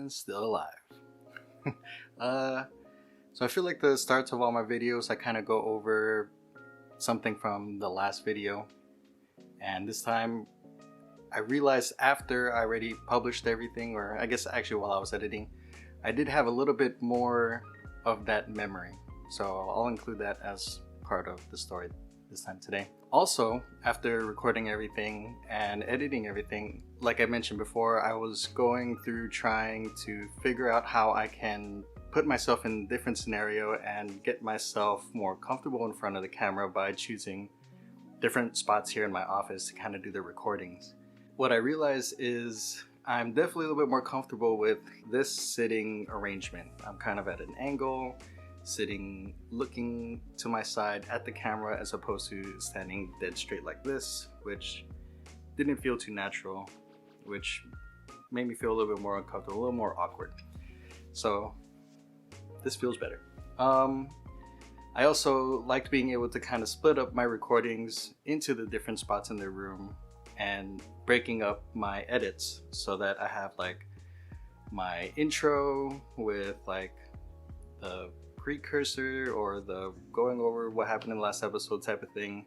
and still alive. So I feel like the starts of all my videos, I kind of go over something from the last video. And this time, I realized after I already published everything, or I guess actually while I was editing, I did have a little bit more of that memory. So I'll include that as part of the story this time today. Also, after recording everything and editing everything, like I mentioned before, I was going through trying to figure out how I can put myself in a different scenario and get myself more comfortable in front of the camera by choosing different spots here in my office to kind of do the recordings. What I realized is I'm definitely a little bit more comfortable with this sitting arrangement. I'm kind of at an angle, sitting looking to my side at the camera as opposed to standing dead straight like this, which didn't feel too natural, which made me feel a little bit more uncomfortable, a little more awkward. So this feels better. I also liked being able to kind of split up my recordings into the different spots in the room and breaking up my edits so that I have like my intro with like the precursor or the going over what happened in the last episode type of thing,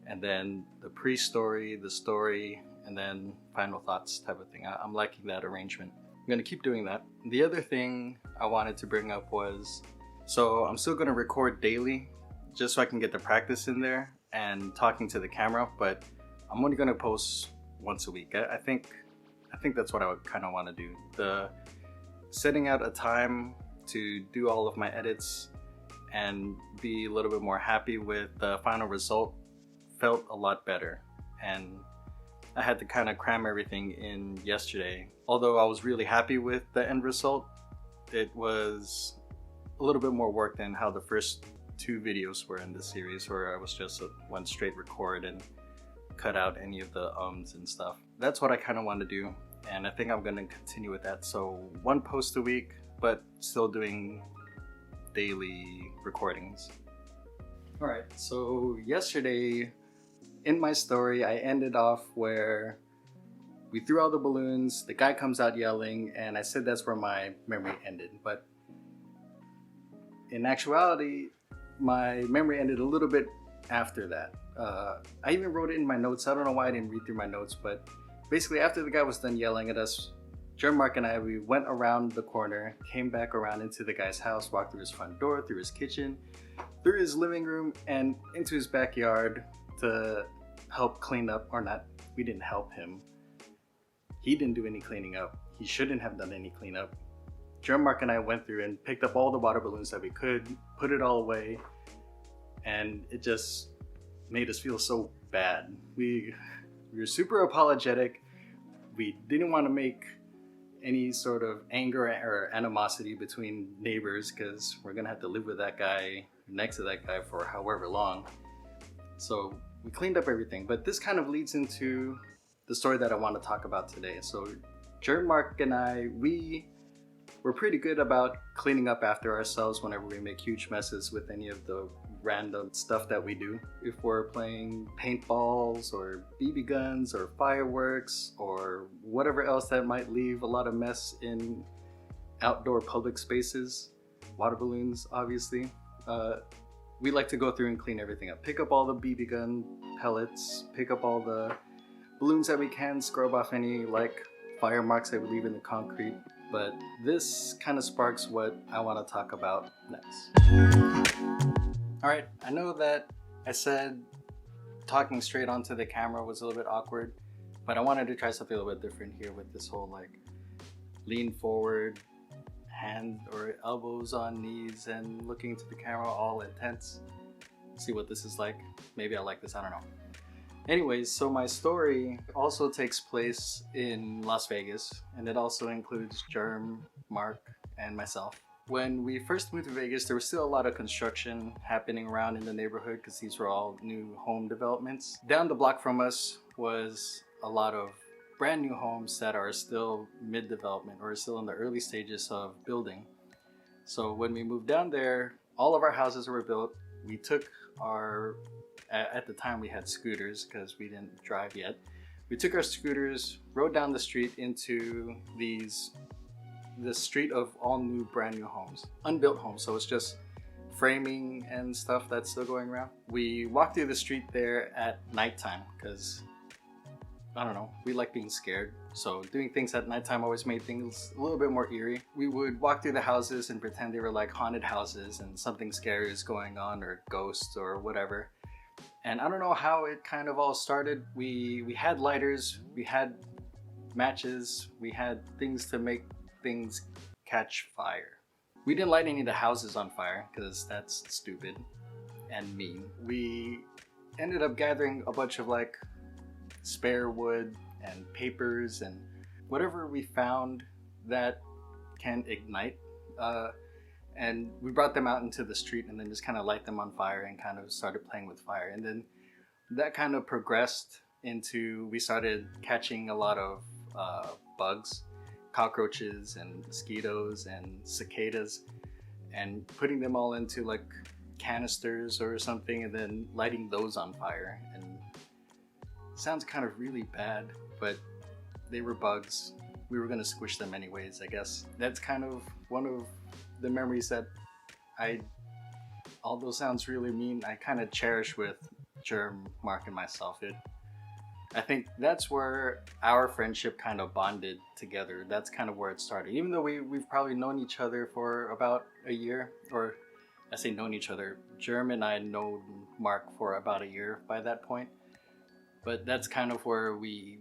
and then the pre-story, the story, and then final thoughts type of thing. I'm liking that arrangement. I'm gonna keep doing that. The other thing I wanted to bring up was, so I'm still gonna record daily just so I can get the practice in there and talking to the camera, but I'm only gonna post once a week. I think that's what I would kind of want to do. The setting out a time to do all of my edits and be a little bit more happy with the final result felt a lot better, and I had to kind of cram everything in yesterday. Although I was really happy with the end result, it was a little bit more work than how the first two videos were in this series, where I was just went straight record and cut out any of the ums and stuff. That's what I kind of want to do, and I think I'm going to continue with that. So one post a week, but still doing daily recordings. Alright, so yesterday in my story I ended off where we threw all the balloons, the guy comes out yelling, and I said that's where my memory ended. But in actuality, my memory ended a little bit after that. I even wrote it in my notes. I don't know why I didn't read through my notes, but basically after the guy was done yelling at us, Jerm, Mark, and I, we went around the corner, came back around into the guy's house, walked through his front door, through his kitchen, through his living room, and into his backyard to help clean up, or not, we didn't help him. He didn't do any cleaning up. He shouldn't have done any cleanup. Jerm, Mark, and I went through and picked up all the water balloons that we could, put it all away, and it just made us feel so bad. We were super apologetic. We didn't want to make any sort of anger or animosity between neighbors, because we're gonna have to live with that guy, next to that guy, for however long. So we cleaned up everything, but this kind of leads into the story that I want to talk about today. So Jerm, Mark, and I, we're pretty good about cleaning up after ourselves whenever we make huge messes with any of the random stuff that we do. If we're playing paintballs or BB guns or fireworks or whatever else that might leave a lot of mess in outdoor public spaces, water balloons obviously, we like to go through and clean everything up. Pick up all the BB gun pellets, pick up all the balloons that we can, scrub off any like fire marks that we leave in the concrete. But this kind of sparks what I want to talk about next. Alright, I know that I said talking straight onto the camera was a little bit awkward, but I wanted to try something a little bit different here with this whole like lean forward, hand or elbows on knees and looking to the camera all intense. See what this is like. Maybe I like this, I don't know. Anyways, so my story also takes place in Las Vegas, and it also includes Jerm, Mark, and myself. When we first moved to Vegas, there was still a lot of construction happening around in the neighborhood because these were all new home developments. Down the block from us was a lot of brand new homes that are still mid-development or still in the early stages of building. So when we moved down there, all of our houses were built. We took our, at the time we had scooters because we didn't drive yet. We took our scooters, rode down the street into these the street of all new brand new homes, unbuilt homes, so it's just framing and stuff that's still going around. We walked through the street there at nighttime because, I don't know, we like being scared. So doing things at nighttime always made things a little bit more eerie. We would walk through the houses and pretend they were like haunted houses and something scary is going on, or ghosts or whatever. And I don't know how it kind of all started. We had lighters, we had matches, we had things to make things catch fire. We didn't light any of the houses on fire because that's stupid and mean. We ended up gathering a bunch of like spare wood and papers and whatever we found that can ignite, and we brought them out into the street and then just kind of light them on fire and kind of started playing with fire. And then that kind of progressed into, we started catching a lot of bugs, cockroaches and mosquitoes and cicadas, and putting them all into like canisters or something and then lighting those on fire. And it sounds kind of really bad, but they were bugs. We were gonna squish them anyways, I guess. That's kind of one of the memories that although sounds really mean, I kind of cherish with Jerm, Mark, and myself. I think that's where our friendship kind of bonded together. That's kind of where it started. Even though we've probably known each other for about a year, or I say known each other, Jerm and I had known Mark for about a year by that point. But that's kind of where we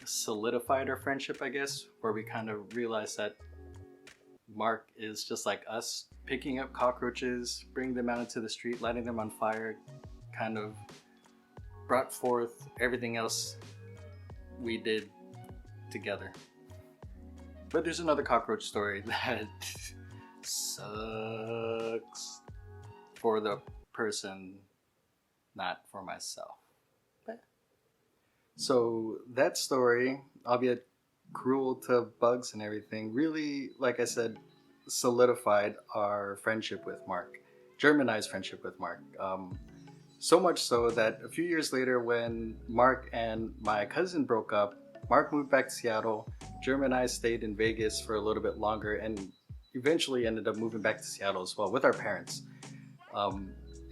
solidified our friendship, I guess, where we kind of realized that Mark is just like us, picking up cockroaches, bringing them out into the street, lighting them on fire, kind of brought forth everything else we did together. But there's another cockroach story that sucks for the person, not for myself. So that story, albeit cruel to bugs and everything, really, like I said, solidified our friendship with Mark. Jerm and I's friendship with Mark. So much so that a few years later, when Mark and my cousin broke up, Mark moved back to Seattle. Jerm and I stayed in Vegas for a little bit longer and eventually ended up moving back to Seattle as well with our parents.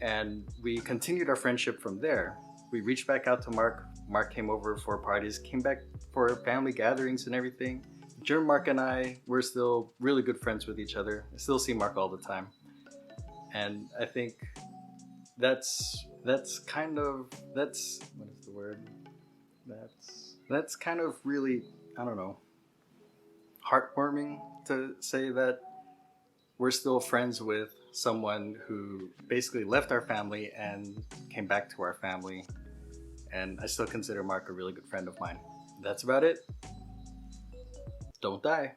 And we continued our friendship from there. We reached back out to Mark. Mark came over for parties, came back for family gatherings and everything. Jerm, Mark, and I, we're still really good friends with each other. I still see Mark all the time. And I think that's kind of, what is the word? That's kind of really, I don't know, heartwarming to say that we're still friends with someone who basically left our family and came back to our family. And I still consider Mark a really good friend of mine. That's about it. Don't die.